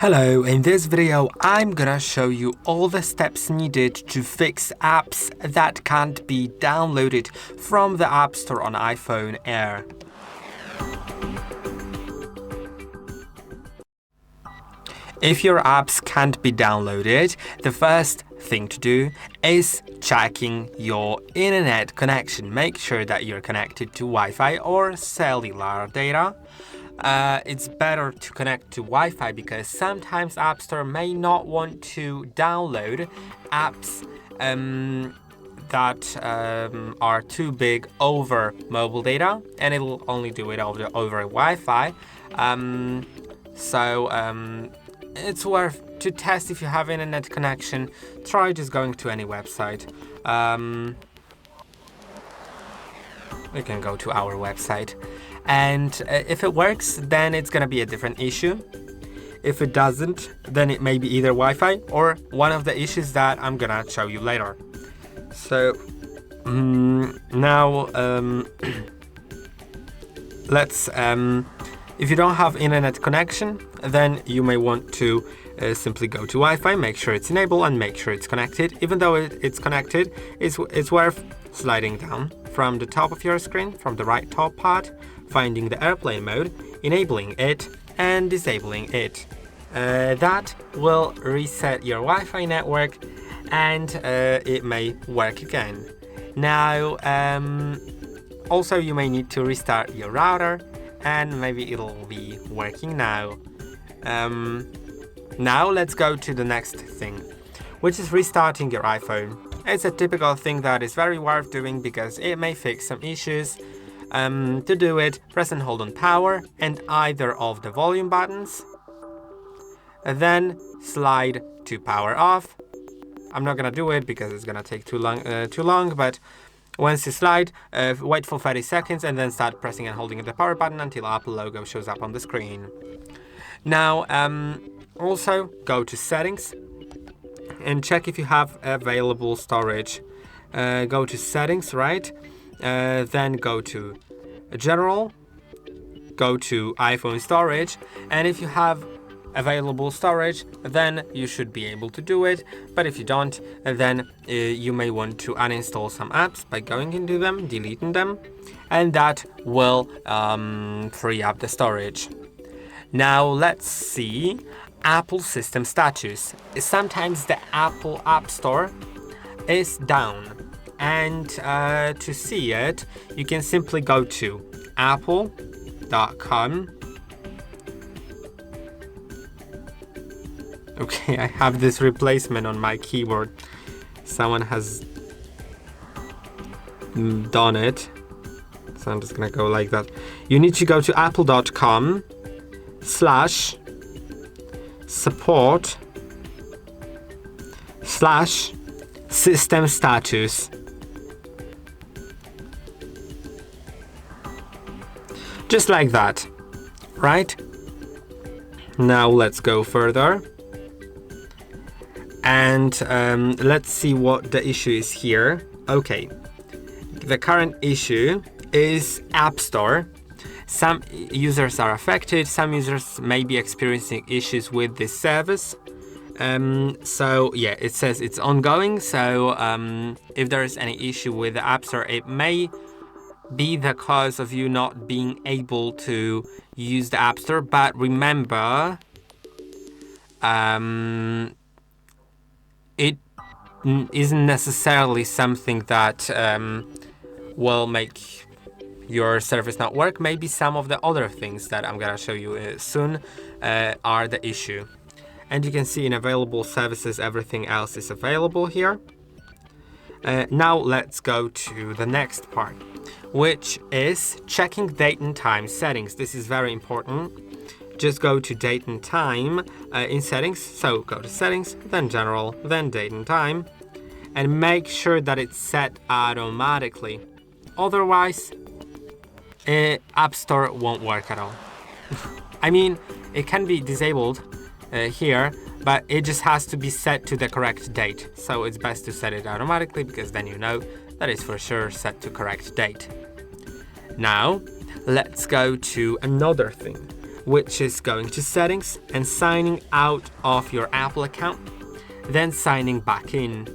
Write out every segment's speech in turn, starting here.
Hello, in this video I'm gonna show you all the steps needed to fix apps that can't be downloaded from the App Store on iPhone Air. If your apps can't be downloaded, the first thing to do is checking your internet connection. Make sure that you're connected to Wi-Fi or cellular data. It's better to connect to Wi-Fi because sometimes App Store may not want to download apps that are too big over mobile data, and it will only do it over Wi-Fi. It's worth to test if you have internet connection. Try just going to any website. We can go to our website. And if it works, then it's gonna be a different issue. If it doesn't, then it may be either Wi-Fi or one of the issues that I'm gonna show you later. So now let's if you don't have internet connection, then you may want to simply go to Wi-Fi, make sure it's enabled and make sure it's connected. Even though it's connected, it's worth sliding down from the top of your screen, from the right top part, finding the airplane mode, enabling it and disabling it. That will reset your Wi-Fi network and it may work again. Now, also you may need to restart your router and maybe it'll be working now. Now let's go to the next thing, which is restarting your iPhone. It's a typical thing that is very worth doing because it may fix some issues. To do it, press and hold on power and either of the volume buttons. Then slide to power off. I'm not gonna do it because it's gonna take too long, but once you slide, wait for 30 seconds and then start pressing and holding the power button until Apple logo shows up on the screen. Now, also go to settings and check if you have available storage. Go to settings, right? Then go to general, go to iPhone storage, and if you have available storage, then you should be able to do it. But if you don't, then you may want to uninstall some apps by going into them, deleting them, and that will free up the storage. Now let's see Apple system status. Sometimes the Apple App Store is down. And to see it, you can simply go to apple.com. Okay, I have this replacement on my keyboard. Someone has done it. So I'm just gonna go like that. You need to go to apple.com/support/system status. Just like that, right? Now let's go further and let's see what the issue is here. Okay, the current issue is App Store. Some users are affected, some users may be experiencing issues with this service. So yeah, it says it's ongoing. So if there is any issue with the App Store, it may be the cause of you not being able to use the App Store. But remember, it isn't necessarily something that will make your service not work. Maybe some of the other things that I'm gonna show you soon are the issue. And you can see in available services, everything else is available here. Now let's go to the next part, which is checking date and time settings. This is very important. Just go to date and time in settings. So go to settings, then general, then date and time, and make sure that it's set automatically. Otherwise, App Store won't work at all. I mean, it can be disabled here, but it just has to be set to the correct date. So it's best to set it automatically because then you know that it's for sure set to correct date. Now, let's go to another thing, which is going to settings and signing out of your Apple account, then signing back in.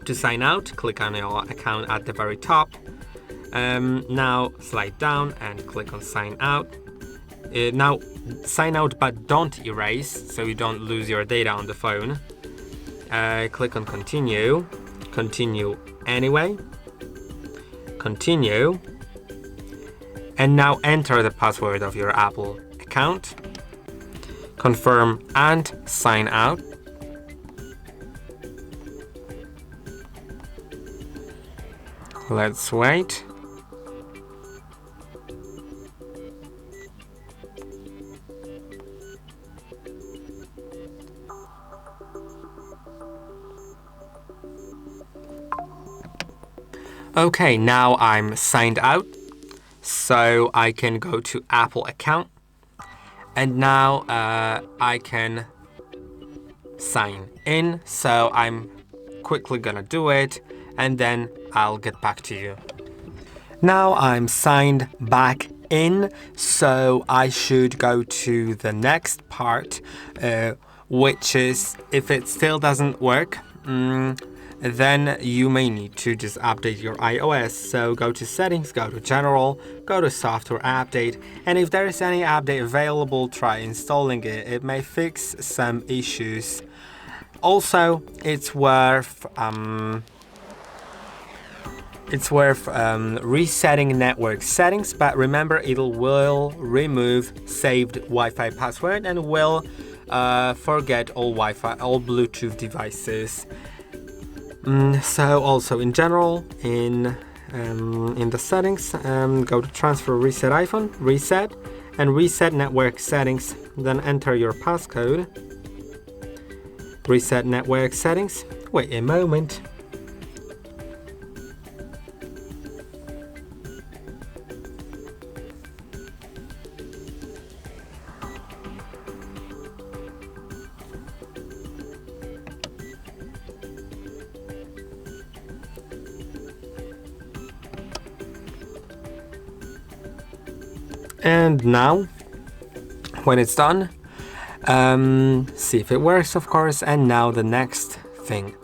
To sign out, click on your account at the very top. Now slide down and click on sign out. Now sign out but don't erase, so you don't lose your data on the phone. Click on continue, continue anyway, continue, and now enter the password of your Apple account, confirm and sign out. Let's wait. Okay, now I'm signed out, so I can go to Apple account, and now I can sign in. So I'm quickly gonna do it, and then I'll get back to you. Now I'm signed back in, so I should go to the next part, which is if it still doesn't work, then you may need to just update your iOS. So go to settings, go to general, go to software update, and if there is any update available, try installing it. It may fix some issues. Also, it's worth resetting network settings, but remember it will remove saved Wi-Fi password and will forget all Wi-Fi, all Bluetooth devices. So also in general, in the settings, go to transfer reset iPhone, reset, and reset network settings. Then enter your passcode. Reset network settings. Wait a moment. And now, when it's done, see if it works, of course. And now the next thing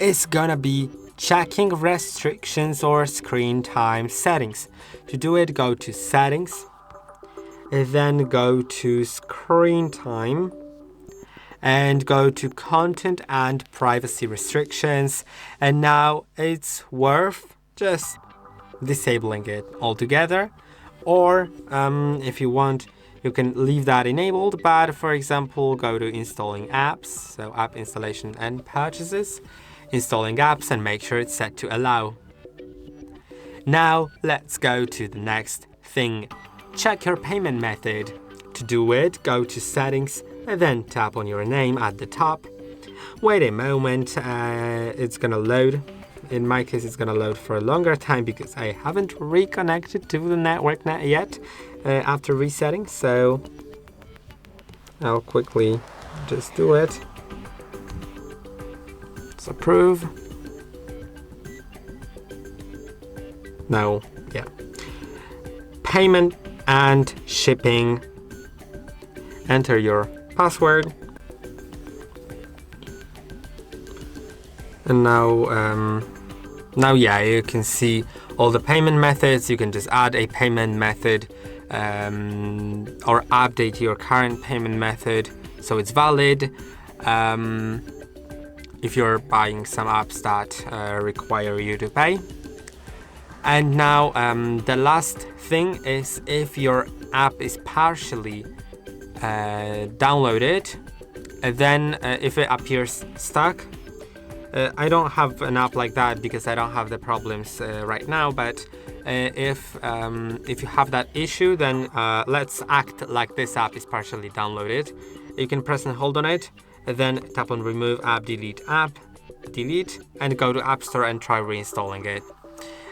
is gonna be checking restrictions or screen time settings. To do it, go to settings, and then go to screen time, and go to content and privacy restrictions. And now it's worth just disabling it altogether. Or if you want, you can leave that enabled, but for example, go to installing apps, so app installation and purchases, installing apps, and make sure it's set to allow. Now let's go to the next thing. Check your payment method. To do it, go to settings and then tap on your name at the top. Wait a moment, it's gonna load. In my case, it's gonna load for a longer time because I haven't reconnected to the network yet after resetting, so I'll quickly just do it. Let's approve. No, yeah. Payment and shipping. Enter your password. And now, yeah, you can see all the payment methods. You can just add a payment method or update your current payment method so it's valid. If you're buying some apps that require you to pay. And now the last thing is if your app is partially downloaded, then if it appears stuck. I don't have an app like that because I don't have the problems right now, but if you have that issue, then let's act like this app is partially downloaded. You can press and hold on it, and then tap on remove app, delete, and go to App Store and try reinstalling it.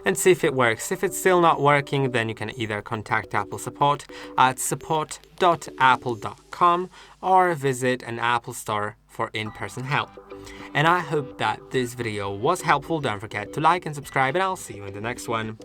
And see if it works. If it's still not working, then you can either contact Apple support at support.apple.com or visit an Apple store for in-person help. And I hope that this video was helpful. Don't forget to like and subscribe, and I'll see you in the next one.